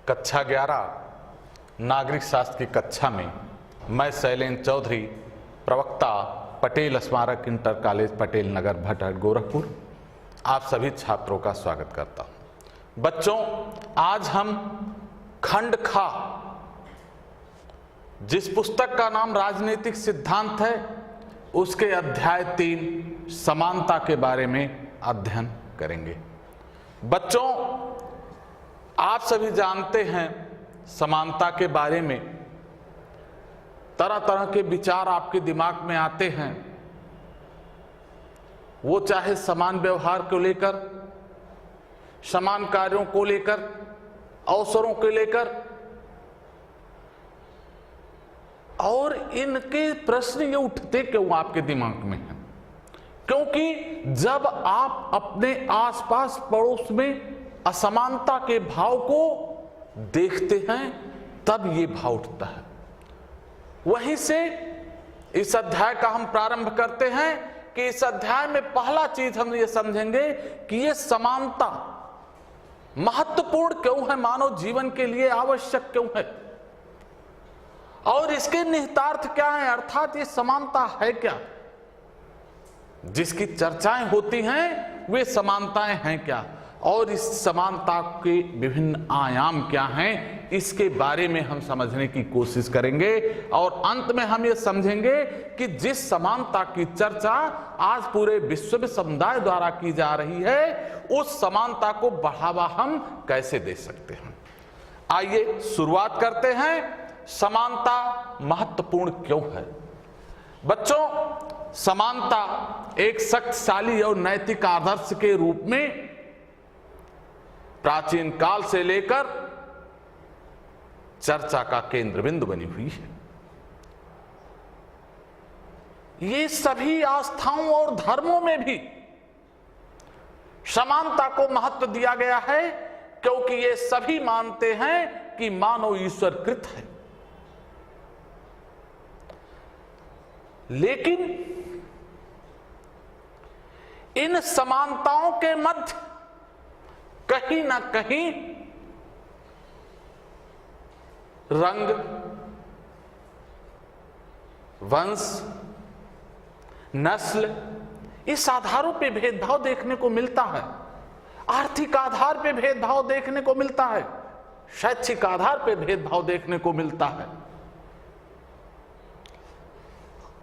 कक्षा 11 नागरिक शास्त्र की कक्षा में मैं शैलेंद्र चौधरी, प्रवक्ता, पटेल स्मारक इंटर कॉलेज पटेल नगर भटहट गोरखपुर, आप सभी छात्रों का स्वागत करता हूं। बच्चों, आज हम खंड खा, जिस पुस्तक का नाम राजनीतिक सिद्धांत है, उसके अध्याय 3 समानता के बारे में अध्ययन करेंगे। बच्चों, आप सभी जानते हैं समानता के बारे में तरह तरह के विचार आपके दिमाग में आते हैं। वो चाहे समान व्यवहार को लेकर, समान कार्यों को लेकर, अवसरों को लेकर, और इनके प्रश्न ये उठते क्यों आपके दिमाग में हैं? क्योंकि जब आप अपने आसपास पड़ोस में असमानता के भाव को देखते हैं तब ये भाव उठता है। वहीं से इस अध्याय का हम प्रारंभ करते हैं कि इस अध्याय में पहला चीज हम ये समझेंगे कि ये समानता महत्वपूर्ण क्यों है, मानव जीवन के लिए आवश्यक क्यों है, और इसके निहितार्थ क्या है, अर्थात ये समानता है क्या, जिसकी चर्चाएं होती हैं वे समानताएं हैं क्या, और इस समानता के विभिन्न आयाम क्या हैं, इसके बारे में हम समझने की कोशिश करेंगे। और अंत में हम ये समझेंगे कि जिस समानता की चर्चा आज पूरे विश्व में समुदाय द्वारा की जा रही है, उस समानता को बढ़ावा हम कैसे दे सकते हैं। आइए शुरुआत करते हैं। समानता महत्वपूर्ण क्यों है? बच्चों, समानता एक शक्तिशाली और नैतिक आदर्श के रूप में प्राचीन काल से लेकर चर्चा का केंद्र बिंदु बनी हुई है। ये सभी आस्थाओं और धर्मों में भी समानता को महत्व दिया गया है, क्योंकि ये सभी मानते हैं कि मानव ईश्वरकृत है। लेकिन इन समानताओं के मध्य कहीं ना कहीं रंग, वंश, नस्ल, इस आधारों पे भेदभाव देखने को मिलता है। आर्थिक आधार पे भेदभाव देखने को मिलता है, शैक्षिक आधार पे भेदभाव देखने को मिलता है।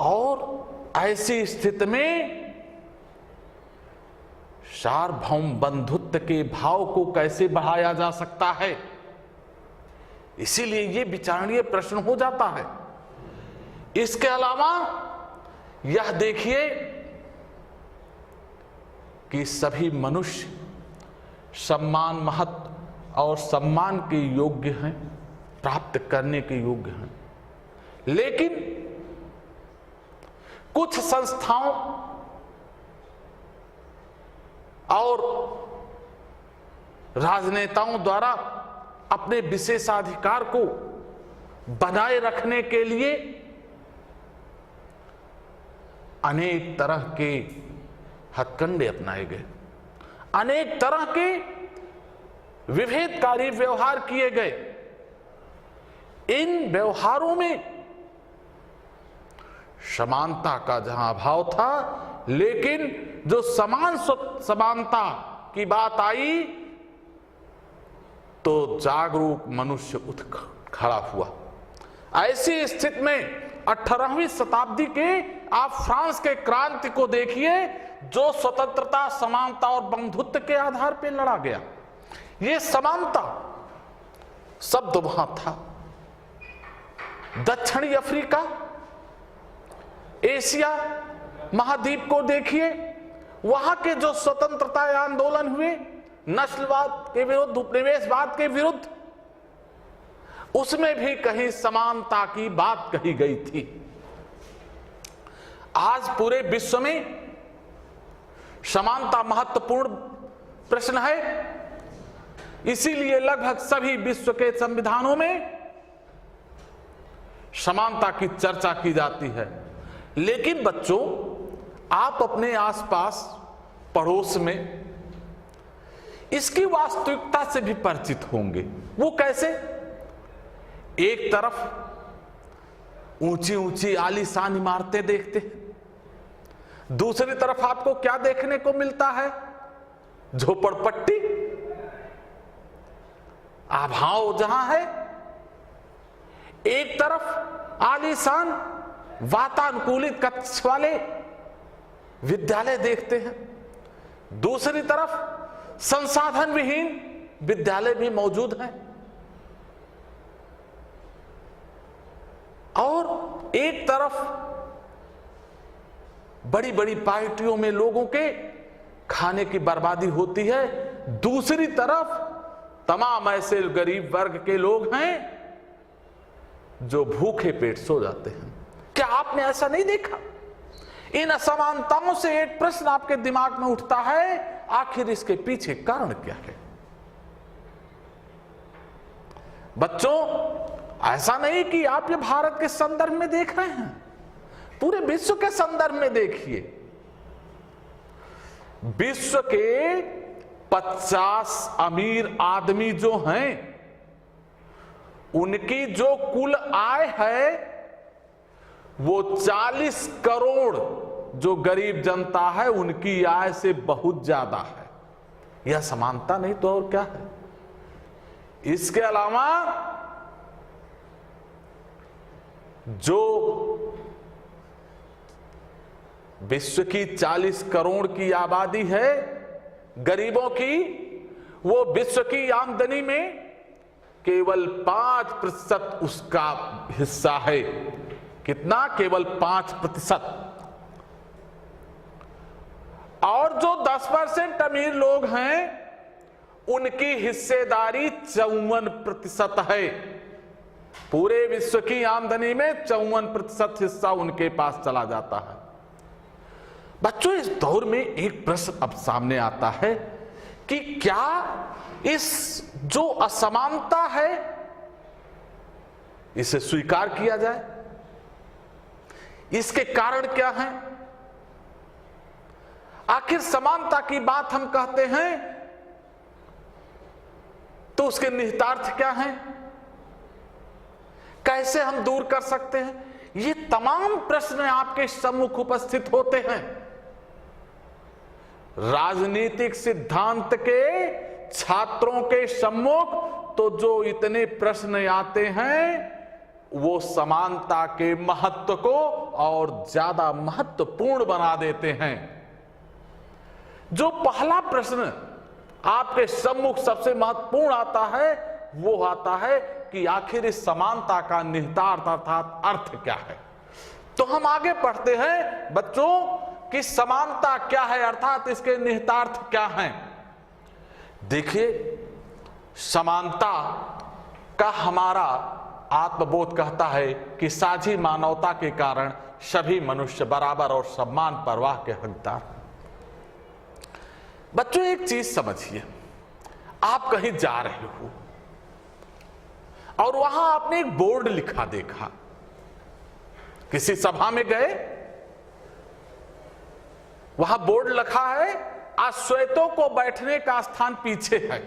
और ऐसी स्थिति में सार्वभौम बंधुत्व के भाव को कैसे बढ़ाया जा सकता है, इसीलिए यह विचारणीय प्रश्न हो जाता है। इसके अलावा यह देखिए कि सभी मनुष्य सम्मान, महत्व और सम्मान के योग्य हैं, प्राप्त करने के योग्य हैं। लेकिन कुछ संस्थाओं और राजनेताओं द्वारा अपने विशेषाधिकार को बनाए रखने के लिए अनेक तरह के हथकंडे अपनाए गए, अनेक तरह के विभेदकारी व्यवहार किए गए। इन व्यवहारों में समानता का जहां अभाव था, लेकिन जो समानता की बात आई तो जागरूक मनुष्य उठ खड़ा हुआ। ऐसी स्थिति में 18वीं शताब्दी के आप फ्रांस के क्रांति को देखिए, जो स्वतंत्रता, समानता और बंधुत्व के आधार पर लड़ा गया। ये समानता शब्द वहां था। दक्षिणी अफ्रीका, एशिया महाद्वीप को देखिए, वहां के जो स्वतंत्रता आंदोलन हुए, नस्लवाद के विरुद्ध, उपनिवेशवाद के विरुद्ध, उसमें भी कहीं समानता की बात कही गई थी। आज पूरे विश्व में समानता महत्वपूर्ण प्रश्न है, इसीलिए लगभग सभी विश्व के संविधानों में समानता की चर्चा की जाती है। लेकिन बच्चों, आप अपने आसपास पड़ोस में इसकी वास्तविकता से भी परिचित होंगे। वो कैसे? एक तरफ ऊंची ऊंची आलीशान इमारतें देखते हैं, दूसरी तरफ आपको क्या देखने को मिलता है? झोपड़पट्टी, अभाव जहां है। एक तरफ आलीशान वातानुकूलित कक्ष वाले विद्यालय देखते हैं, दूसरी तरफ संसाधन विहीन विद्यालय भी मौजूद हैं, और एक तरफ बड़ी बड़ी पार्टियों में लोगों के खाने की बर्बादी होती है, दूसरी तरफ तमाम ऐसे गरीब वर्ग के लोग हैं जो भूखे पेट सो जाते हैं। क्या आपने ऐसा नहीं देखा? इन असमानताओं से एक प्रश्न आपके दिमाग में उठता है, आखिर इसके पीछे कारण क्या है? बच्चों, ऐसा नहीं कि आप ये भारत के संदर्भ में देख रहे हैं, पूरे विश्व के संदर्भ में देखिए। विश्व के 50 अमीर आदमी जो हैं, उनकी जो कुल आय है वो 40 करोड़ जो गरीब जनता है उनकी आय से बहुत ज्यादा है। यह समानता नहीं तो और क्या है? इसके अलावा जो विश्व की 40 करोड़ की आबादी है गरीबों की, वो विश्व की आमदनी में केवल 5% उसका हिस्सा है। कितना? केवल 5%। और जो 10% अमीर लोग हैं उनकी हिस्सेदारी 54% है। पूरे विश्व की आमदनी में 54% हिस्सा उनके पास चला जाता है। बच्चों, इस दौर में एक प्रश्न अब सामने आता है कि क्या इस जो असमानता है इसे स्वीकार किया जाए? इसके कारण क्या है? आखिर समानता की बात हम कहते हैं तो उसके निहितार्थ क्या हैं? कैसे हम दूर कर सकते हैं? ये तमाम प्रश्न आपके सम्मुख उपस्थित होते हैं। राजनीतिक सिद्धांत के छात्रों के सम्मुख तो जो इतने प्रश्न आते हैं वो समानता के महत्व को और ज्यादा महत्वपूर्ण बना देते हैं। जो पहला प्रश्न आपके सम्मुख सबसे महत्वपूर्ण आता है वो आता है कि आखिर इस समानता का निहितार्थ अर्थात अर्थ क्या है। तो हम आगे पढ़ते हैं बच्चों कि समानता क्या है अर्थात इसके निहितार्थ क्या हैं। देखिए, समानता का हमारा आत्मबोध कहता है कि साझी मानवता के कारण सभी मनुष्य बराबर और सम्मान परवाह के हकदार हैं। बच्चों, एक चीज समझिए, आप कहीं जा रहे हो और वहां आपने एक बोर्ड लिखा देखा, किसी सभा में गए, वहां बोर्ड लिखा है अश्वेतों को बैठने का स्थान पीछे है।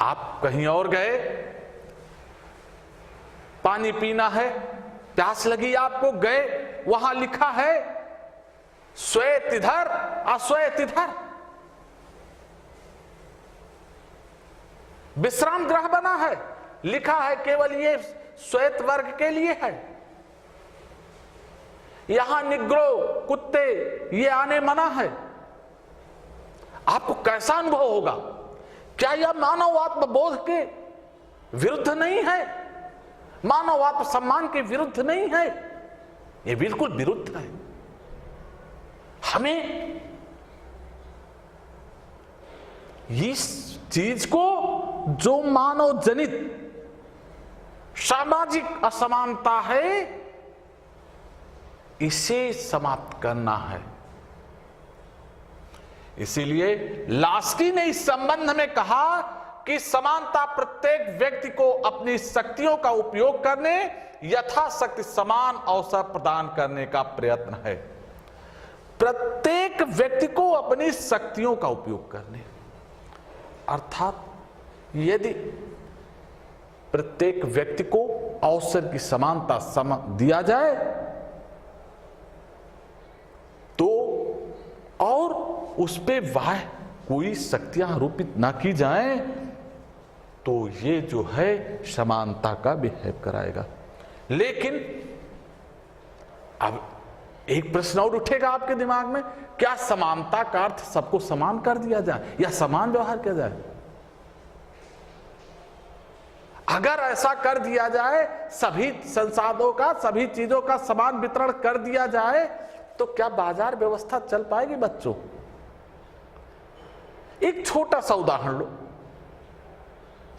आप कहीं और गए, पानी पीना है, प्यास लगी आपको, गए, वहां लिखा है श्वेत इधर अश्वेत इधर। विश्राम गृह बना है, लिखा है केवल ये श्वेत वर्ग के लिए है, यहां निग्रो कुत्ते ये आने मना है। आपको कैसा अनुभव होगा? क्या यह मानव आत्मबोध के विरुद्ध नहीं है? मानव आत्म सम्मान के विरुद्ध नहीं है? यह बिल्कुल विरुद्ध है। हमें इस चीज को, जो मानव जनित सामाजिक असमानता है, इसे समाप्त करना है। इसीलिए लास्की ने इस संबंध में कहा कि समानता प्रत्येक व्यक्ति को अपनी शक्तियों का उपयोग करने, यथाशक्ति समान अवसर प्रदान करने का प्रयत्न है। प्रत्येक व्यक्ति को अपनी शक्तियों का उपयोग करने, अर्थात यदि प्रत्येक व्यक्ति को अवसर की समानता दिया जाए तो, और उस पे वह कोई शक्तियां आरोपित ना की जाए, तो ये जो है समानता का बिहेव कराएगा। लेकिन अब एक प्रश्न और उठेगा आपके दिमाग में, क्या समानता का अर्थ सबको समान कर दिया जाए या समान व्यवहार किया जाए? अगर ऐसा कर दिया जाए, सभी संसाधनों का, सभी चीजों का समान वितरण कर दिया जाए, तो क्या बाजार व्यवस्था चल पाएगी बच्चों? एक छोटा सा उदाहरण लो,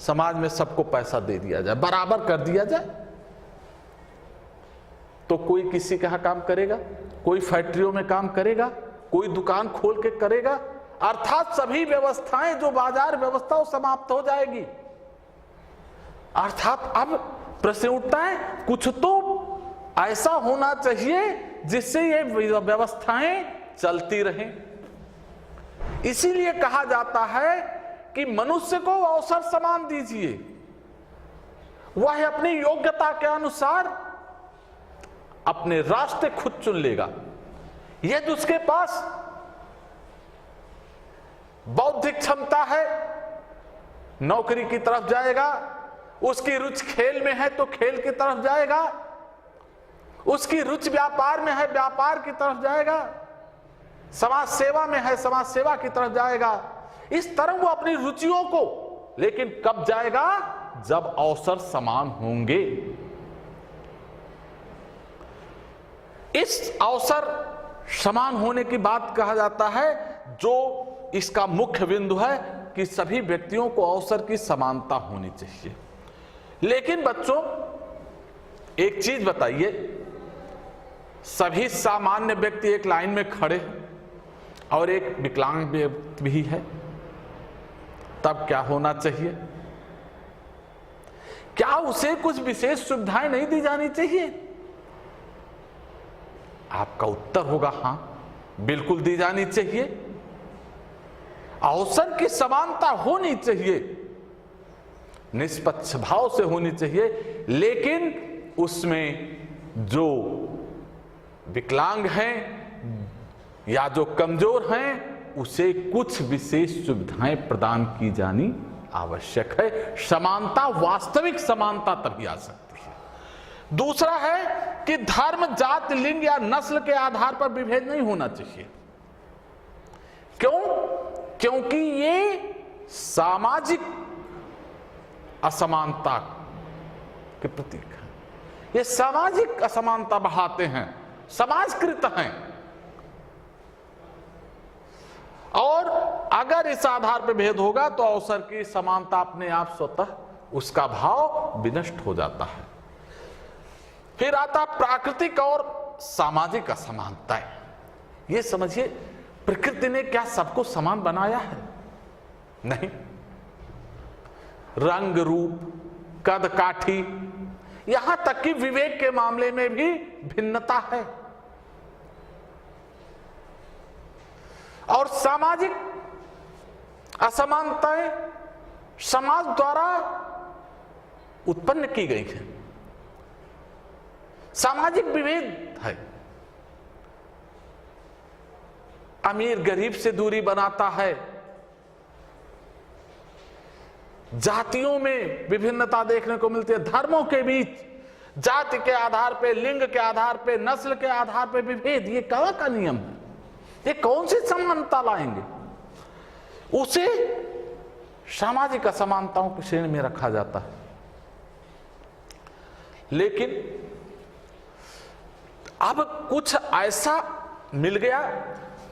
समाज में सबको पैसा दे दिया जाए, बराबर कर दिया जाए, तो कोई किसी के यहां काम करेगा, कोई फैक्ट्रियों में काम करेगा, कोई दुकान खोल के करेगा, अर्थात सभी व्यवस्थाएं जो बाजार व्यवस्था वो समाप्त हो जाएगी। अर्थात अब प्रश्न उठता है, कुछ तो ऐसा होना चाहिए जिससे ये व्यवस्थाएं चलती रहें। इसीलिए कहा जाता है कि मनुष्य को अवसर समान दीजिए, वह अपनी योग्यता के अनुसार अपने रास्ते खुद चुन लेगा। यदि उसके पास बौद्धिक क्षमता है, नौकरी की तरफ जाएगा, उसकी रुचि खेल में है तो खेल की तरफ जाएगा, उसकी रुचि व्यापार में है व्यापार की तरफ जाएगा, समाज सेवा में है समाज सेवा की तरफ जाएगा। इस तरह वो अपनी रुचियों को, लेकिन कब जाएगा? जब अवसर समान होंगे। इस अवसर समान होने की बात कहा जाता है, जो इसका मुख्य बिंदु है कि सभी व्यक्तियों को अवसर की समानता होनी चाहिए। लेकिन बच्चों एक चीज बताइए, सभी सामान्य व्यक्ति एक लाइन में खड़े और एक विकलांग व्यक्ति भी है, तब क्या होना चाहिए? क्या उसे कुछ विशेष सुविधाएं नहीं दी जानी चाहिए? आपका उत्तर होगा हां, बिल्कुल दी जानी चाहिए। अवसर की समानता होनी चाहिए, निष्पक्ष भाव से होनी चाहिए, लेकिन उसमें जो विकलांग हैं या जो कमजोर हैं उसे कुछ विशेष सुविधाएं प्रदान की जानी आवश्यक है। समानता, वास्तविक समानता तभी आ सकती है। दूसरा है कि धर्म, जाति, लिंग या नस्ल के आधार पर विभेद नहीं होना चाहिए। क्यों? क्योंकि ये सामाजिक असमानता के प्रतीक है। ये सामाजिक असमानता बढ़ाते हैं, समाजकृत हैं। और अगर इस आधार पर भेद होगा तो अवसर की समानता अपने आप स्वतः उसका भाव विनष्ट हो जाता है। फिर आता प्राकृतिक और सामाजिक असमानताएं। ये समझिए, प्रकृति ने क्या सबको समान बनाया है? नहीं। रंग, रूप, कद काठी, यहां तक कि विवेक के मामले में भी भिन्नता है। और सामाजिक असमानताएं समाज द्वारा उत्पन्न की गई हैं। सामाजिक विभेद है, अमीर गरीब से दूरी बनाता है, जातियों में विभिन्नता देखने को मिलती है, धर्मों के बीच जाति के आधार पे, लिंग के आधार पे, नस्ल के आधार पे विभेद, ये कहां का नियम है? ये कौन सी समानता लाएंगे? उसे सामाजिक असमानताओं की श्रेणी में रखा जाता है। लेकिन अब कुछ ऐसा मिल गया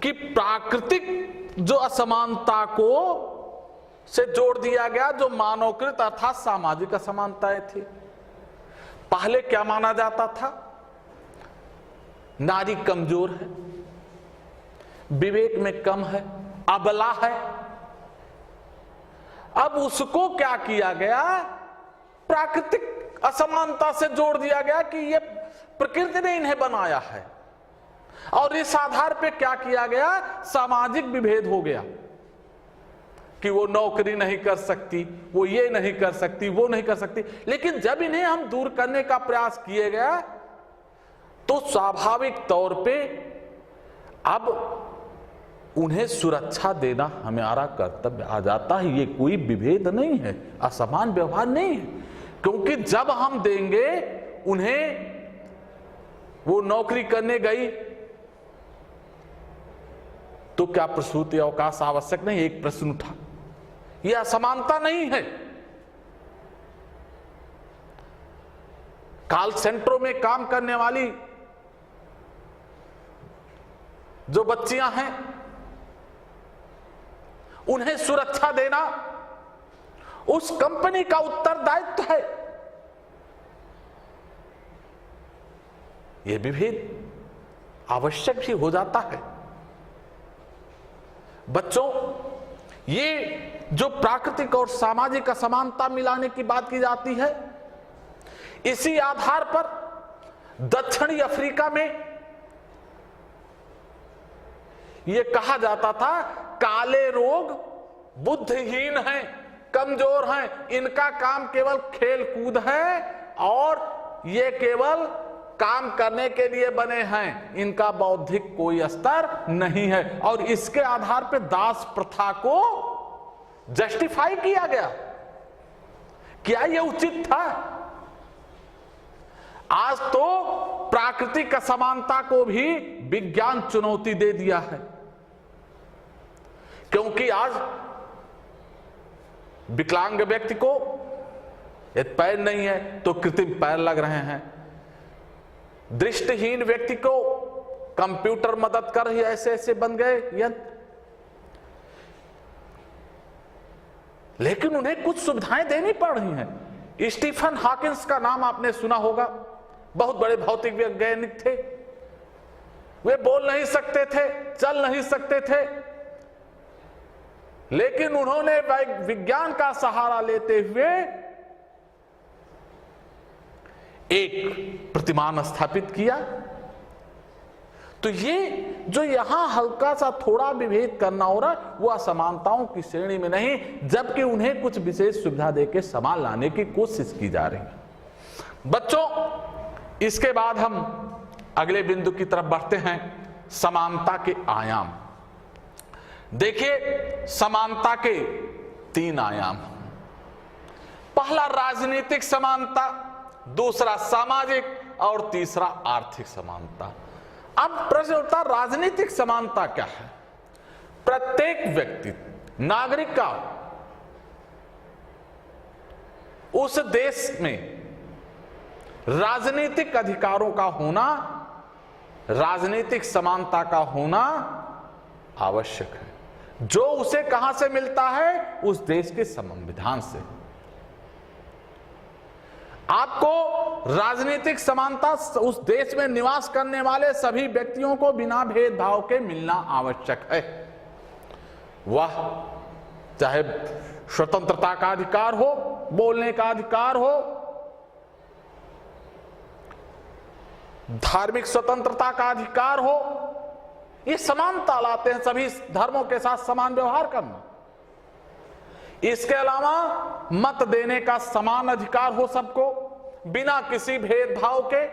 कि प्राकृतिक जो असमानता को से जोड़ दिया गया, जो मानवकृत अर्थात सामाजिक असमानताएं थी। पहले क्या माना जाता था? नारी कमजोर है, विवेक में कम है, अबला है। अब उसको क्या किया गया? प्राकृतिक असमानता से जोड़ दिया गया कि ये प्रकृति ने इन्हें बनाया है। और इस आधार पे क्या किया गया, सामाजिक विभेद हो गया कि वो नौकरी नहीं कर सकती, वो ये नहीं कर सकती, वो नहीं कर सकती। लेकिन जब इन्हें हम दूर करने का प्रयास किए गया तो स्वाभाविक तौर पे अब उन्हें सुरक्षा देना हमारा कर्तव्य आ जाता है। ये कोई विभेद नहीं है, असमान व्यवहार नहीं है, क्योंकि जब हम देंगे उन्हें, वो नौकरी करने गई तो क्या प्रसूति अवकाश आवश्यक नहीं? एक प्रश्न उठा। यह असमानता नहीं है। कॉल सेंटरों में काम करने वाली जो बच्चियां हैं उन्हें सुरक्षा देना उस कंपनी का उत्तरदायित्व है। यह विभेद आवश्यक भी हो जाता है। बच्चों, ये जो प्राकृतिक और सामाजिक असमानता मिलाने की बात की जाती है, इसी आधार पर दक्षिणी अफ्रीका में यह कहा जाता था काले लोग बुद्धिहीन हैं, कमजोर हैं, इनका काम केवल खेल कूद है और ये केवल काम करने के लिए बने हैं, इनका बौद्धिक कोई स्तर नहीं है। और इसके आधार पर दास प्रथा को जस्टिफाई किया गया। क्या यह उचित था? आज तो प्राकृतिक असमानता को भी विज्ञान चुनौती दे दिया है, क्योंकि आज विकलांग व्यक्ति को एक पैर नहीं है तो कृत्रिम पैर लग रहे हैं, दृष्टिहीन व्यक्ति को कंप्यूटर मदद कर रही, ऐसे ऐसे बन गए यंत्र। लेकिन उन्हें कुछ सुविधाएं देनी पड़ रही हैं। स्टीफन हॉकिंस का नाम आपने सुना होगा, बहुत बड़े भौतिक वैज्ञानिक थे। वे बोल नहीं सकते थे, चल नहीं सकते थे, लेकिन उन्होंने विज्ञान का सहारा लेते हुए एक प्रतिमान स्थापित किया। तो ये जो यहां हल्का सा थोड़ा विभेद करना हो रहा, वो असमानताओं की श्रेणी में नहीं, जबकि उन्हें कुछ विशेष सुविधा देकर समान लाने की कोशिश की जा रही है। बच्चों, इसके बाद हम अगले बिंदु की तरफ बढ़ते हैं, समानता के आयाम। देखिए, समानता के 3 आयाम। पहला राजनीतिक समानता, दूसरा सामाजिक और तीसरा आर्थिक समानता। अब प्रश्न उठता, राजनीतिक समानता क्या है? प्रत्येक व्यक्ति, नागरिक का उस देश में राजनीतिक अधिकारों का होना, राजनीतिक समानता का होना आवश्यक है, जो उसे कहां से मिलता है? उस देश के संविधान से। आपको राजनीतिक समानता उस देश में निवास करने वाले सभी व्यक्तियों को बिना भेदभाव के मिलना आवश्यक है। वह चाहे स्वतंत्रता का अधिकार हो, बोलने का अधिकार हो, धार्मिक स्वतंत्रता का अधिकार हो, ये समानता लाते हैं, सभी धर्मों के साथ समान व्यवहार करना। इसके अलावा मत देने का समान अधिकार हो सबको, बिना किसी भेदभाव के,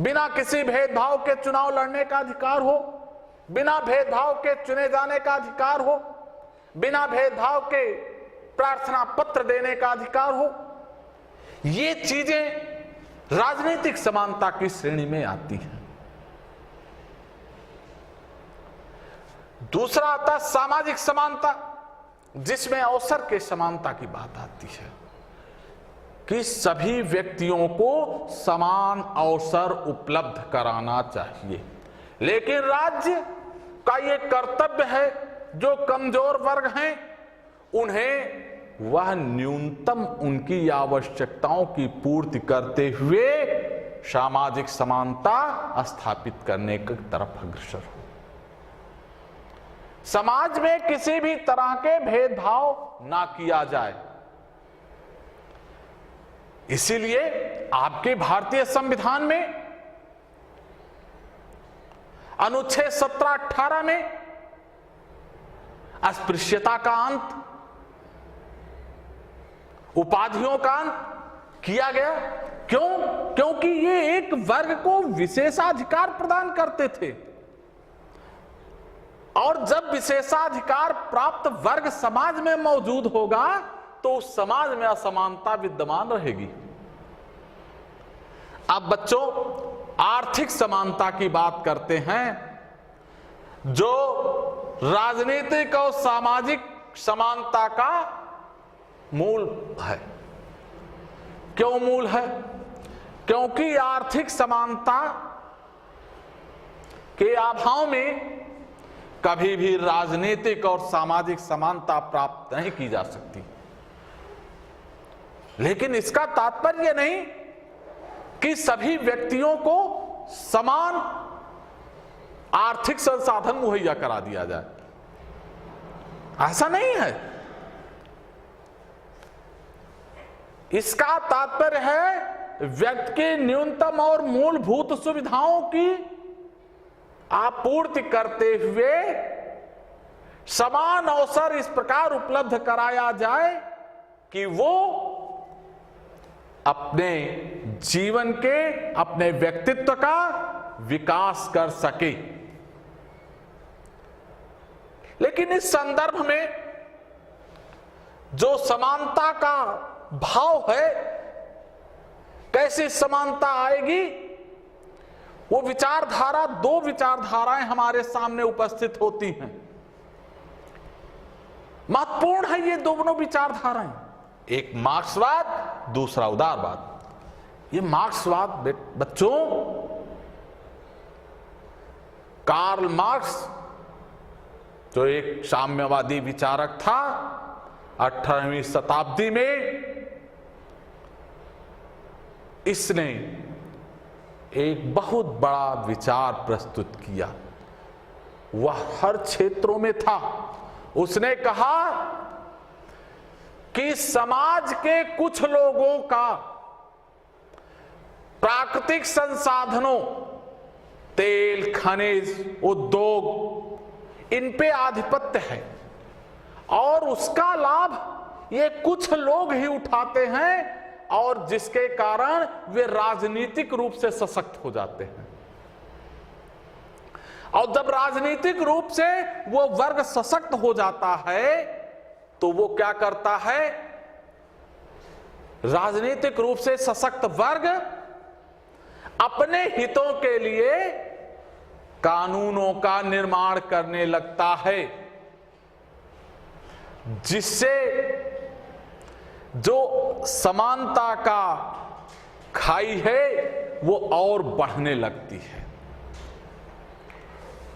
बिना किसी भेदभाव के चुनाव लड़ने का अधिकार हो, बिना भेदभाव के चुने जाने का अधिकार हो, बिना भेदभाव के प्रार्थना पत्र देने का अधिकार हो। ये चीजें राजनीतिक समानता की श्रेणी में आती हैं। दूसरा आता सामाजिक समानता, जिसमें अवसर के समानता की बात आती है कि सभी व्यक्तियों को समान अवसर उपलब्ध कराना चाहिए। लेकिन राज्य का यह कर्तव्य है, जो कमजोर वर्ग हैं उन्हें वह न्यूनतम उनकी आवश्यकताओं की पूर्ति करते हुए सामाजिक समानता स्थापित करने की तरफ अग्रसर हो। समाज में किसी भी तरह के भेदभाव ना किया जाए। इसीलिए आपके भारतीय संविधान में अनुच्छेद 17-18 में अस्पृश्यता का अंत, उपाधियों का अंत किया गया। क्यों? क्योंकि ये एक वर्ग को विशेषाधिकार प्रदान करते थे, और जब विशेषाधिकार प्राप्त वर्ग समाज में मौजूद होगा तो उस समाज में असमानता विद्यमान रहेगी। अब बच्चों, आर्थिक समानता की बात करते हैं, जो राजनीतिक और सामाजिक समानता का मूल है। क्यों मूल है? क्योंकि आर्थिक समानता के अभाव में कभी भी राजनीतिक और सामाजिक समानता प्राप्त नहीं की जा सकती। लेकिन इसका तात्पर्य नहीं कि सभी व्यक्तियों को समान आर्थिक संसाधन मुहैया करा दिया जाए, ऐसा नहीं है। इसका तात्पर्य है व्यक्ति के न्यूनतम और मूलभूत सुविधाओं की आपूर्ति करते हुए समान अवसर इस प्रकार उपलब्ध कराया जाए कि वो अपने जीवन के, अपने व्यक्तित्व का विकास कर सके। लेकिन इस संदर्भ में जो समानता का भाव है, कैसे समानता आएगी, वो विचारधारा, दो विचारधाराएं हमारे सामने उपस्थित होती हैं। महत्वपूर्ण है ये दोनों विचारधाराएं, एक मार्क्सवाद, दूसरा उदारवाद। ये मार्क्सवाद बच्चों, कार्ल मार्क्स जो एक साम्यवादी विचारक था 18वीं शताब्दी में, इसने एक बहुत बड़ा विचार प्रस्तुत किया। वह हर क्षेत्रों में था। उसने कहा कि समाज के कुछ लोगों का प्राकृतिक संसाधनों, तेल, खनिज, उद्योग, इन पे आधिपत्य है और उसका लाभ ये कुछ लोग ही उठाते हैं, और जिसके कारण वे राजनीतिक रूप से सशक्त हो जाते हैं। और जब राजनीतिक रूप से वो वर्ग सशक्त हो जाता है तो वो क्या करता है? राजनीतिक रूप से सशक्त वर्ग अपने हितों के लिए कानूनों का निर्माण करने लगता है, जिससे जो समानता का खाई है वो और बढ़ने लगती है।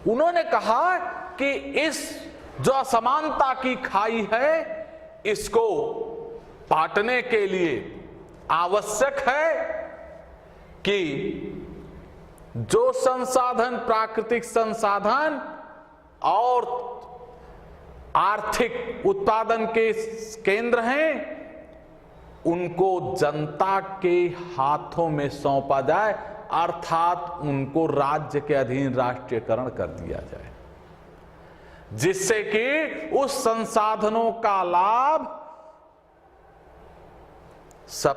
उन्होंने कहा कि इस जो असमानता की खाई है, इसको पाटने के लिए आवश्यक है कि जो संसाधन, प्राकृतिक संसाधन और आर्थिक उत्पादन के केंद्र हैं, उनको जनता के हाथों में सौंपा जाए, अर्थात उनको राज्य के अधीन राष्ट्रीयकरण कर दिया जाए, जिससे कि उस संसाधनों का लाभ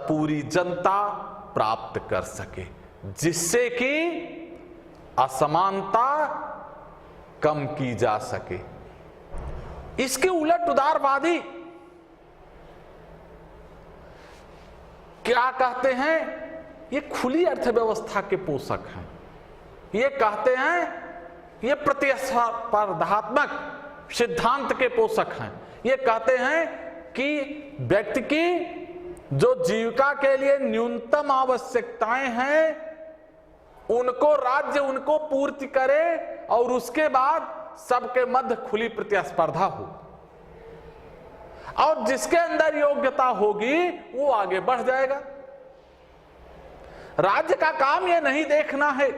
पूरी जनता प्राप्त कर सके, जिससे कि असमानता कम की जा सके। इसके उलट उदारवादी क्या कहते हैं? ये खुली अर्थव्यवस्था के पोषक हैं। ये कहते हैं ये प्रतिस्पर्धात्मक सिद्धांत के पोषक हैं। ये कहते हैं कि व्यक्ति की जो जीविका के लिए न्यूनतम आवश्यकताएं हैं उनको राज्य उनको पूर्ति करे और उसके बाद सबके मध्य खुली प्रतिस्पर्धा हो, और जिसके अंदर योग्यता होगी वो आगे बढ़ जाएगा। राज्य का काम यह नहीं देखना है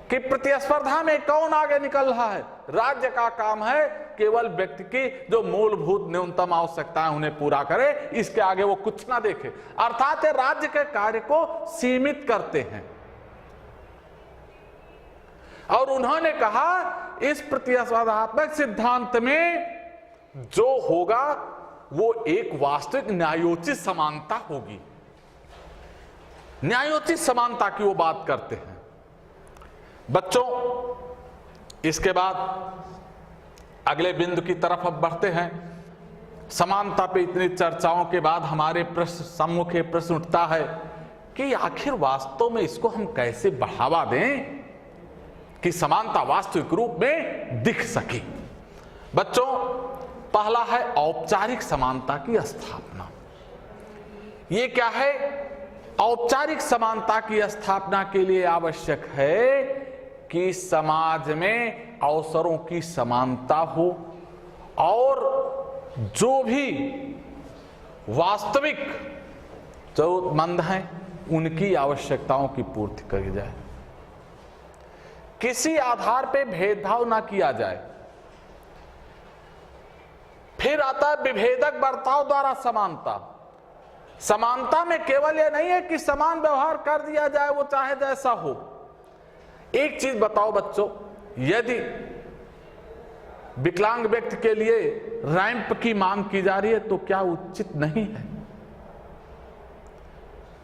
कि प्रतिस्पर्धा में कौन आगे निकल रहा है। राज्य का काम है केवल व्यक्ति की जो मूलभूत न्यूनतम आवश्यकताएं उन्हें पूरा करे, इसके आगे वो कुछ ना देखे। अर्थात राज्य के कार्य को सीमित करते हैं। और उन्होंने कहा इस प्रतिस्पर्धात्मक सिद्धांत में जो होगा वो एक वास्तविक न्यायोचित समानता होगी। न्यायोचित समानता की वो बात करते हैं। बच्चों, इसके बाद अगले बिंदु की तरफ अब बढ़ते हैं। समानता पे इतनी चर्चाओं के बाद हमारे सम्मुख प्रश्न उठता है कि आखिर वास्तव में इसको हम कैसे बढ़ावा दें कि समानता वास्तविक रूप में दिख सके। बच्चों, पहला है औपचारिक समानता की स्थापना। ये क्या है? औपचारिक समानता की स्थापना के लिए आवश्यक है कि समाज में अवसरों की समानता हो और जो भी वास्तविक जरूरतमंद हैं उनकी आवश्यकताओं की पूर्ति करी जाए। किसी आधार पे भेदभाव ना किया जाए। फिर आता है विभेदक बर्ताव द्वारा समानता। समानता में केवल यह नहीं है कि समान व्यवहार कर दिया जाए, वो चाहे जैसा हो। एक चीज बताओ बच्चों, यदि विकलांग व्यक्ति के लिए रैंप की मांग की जा रही है तो क्या उचित नहीं है?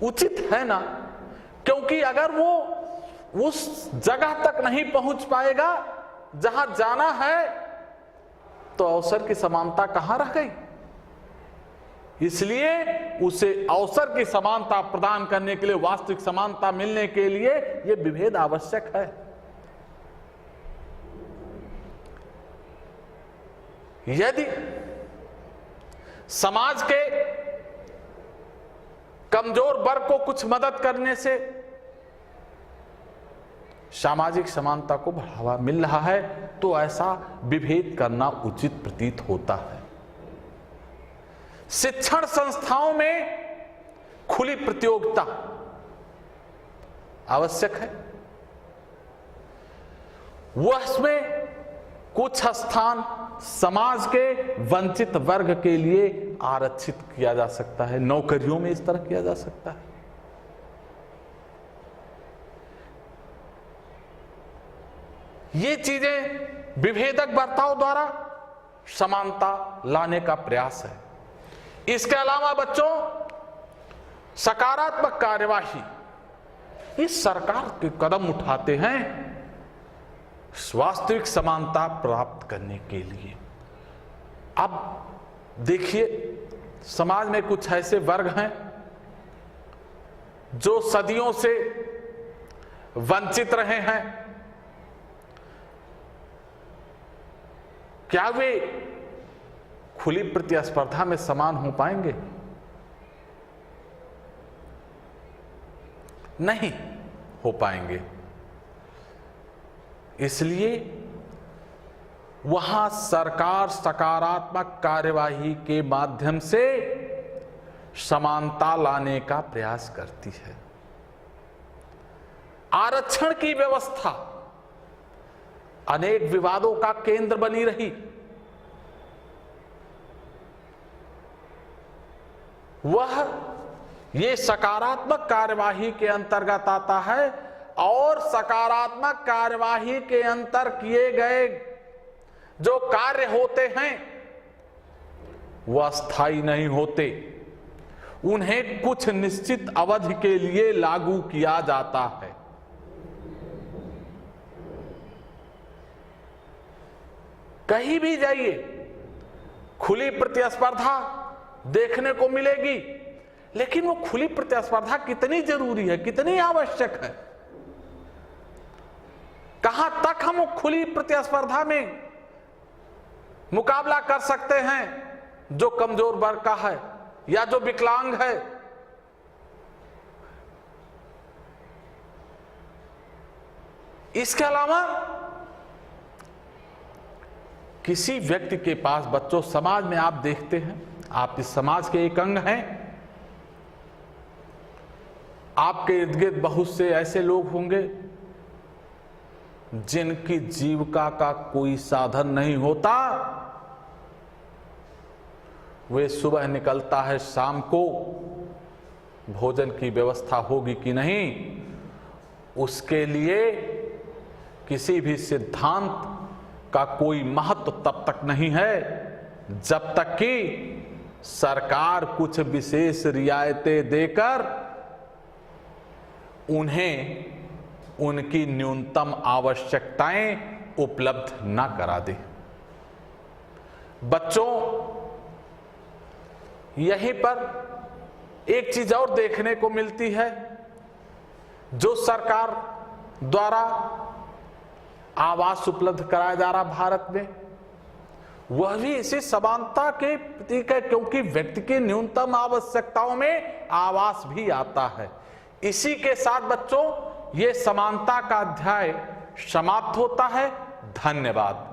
उचित है ना, क्योंकि अगर वो उस जगह तक नहीं पहुंच पाएगा जहां जाना है तो अवसर की समानता कहां रह गई? इसलिए उसे अवसर की समानता प्रदान करने के लिए, वास्तविक समानता मिलने के लिए यह विभेद आवश्यक है। यदि समाज के कमजोर वर्ग को कुछ मदद करने से सामाजिक समानता को बढ़ावा मिल रहा है तो ऐसा विभेद करना उचित प्रतीत होता है। शिक्षण संस्थाओं में खुली प्रतियोगिता आवश्यक है। वह उसमें कुछ स्थान समाज के वंचित वर्ग के लिए आरक्षित किया जा सकता है। नौकरियों में इस तरह किया जा सकता है। ये चीजें विभेदक बर्ताव द्वारा समानता लाने का प्रयास है। इसके अलावा बच्चों, सकारात्मक कार्यवाही, इस सरकार के कदम उठाते हैं वास्तविक समानता प्राप्त करने के लिए। अब देखिए, समाज में कुछ ऐसे वर्ग हैं जो सदियों से वंचित रहे हैं। क्या वे खुली प्रतिस्पर्धा में समान हो पाएंगे? नहीं हो पाएंगे। इसलिए वहां सरकार सकारात्मक कार्यवाही के माध्यम से समानता लाने का प्रयास करती है। आरक्षण की व्यवस्था अनेक विवादों का केंद्र बनी रही। वह ये सकारात्मक कार्यवाही के अंतर्गत आता है और सकारात्मक कार्यवाही के अंतर किए गए जो कार्य होते हैं वह अस्थायी नहीं होते। उन्हें कुछ निश्चित अवधि के लिए लागू किया जाता है। कहीं भी जाइए खुली प्रतिस्पर्धा देखने को मिलेगी, लेकिन वो खुली प्रतिस्पर्धा कितनी जरूरी है, कितनी आवश्यक है? कहां तक हम खुली प्रतिस्पर्धा में मुकाबला कर सकते हैं जो कमजोर वर्ग का है या जो विकलांग है? इसके अलावा किसी व्यक्ति के पास, बच्चों, समाज में आप देखते हैं, आप इस समाज के एक अंग हैं। आपके इर्द गिर्द बहुत से ऐसे लोग होंगे जिनकी जीविका का कोई साधन नहीं होता। वे सुबह निकलता है, शाम को भोजन की व्यवस्था होगी कि नहीं, उसके लिए किसी भी सिद्धांत का कोई महत्व तब तक नहीं है जब तक कि सरकार कुछ विशेष रियायतें देकर उन्हें उनकी न्यूनतम आवश्यकताएं उपलब्ध ना करा दे। बच्चों, यहीं पर एक चीज और देखने को मिलती है, जो सरकार द्वारा आवास उपलब्ध कराया जा रहा भारत में, वह भी इसी समानता के प्रतीक है, क्योंकि व्यक्ति की न्यूनतम आवश्यकताओं में आवास भी आता है। इसी के साथ बच्चों, ये समानता का अध्याय समाप्त होता है। धन्यवाद।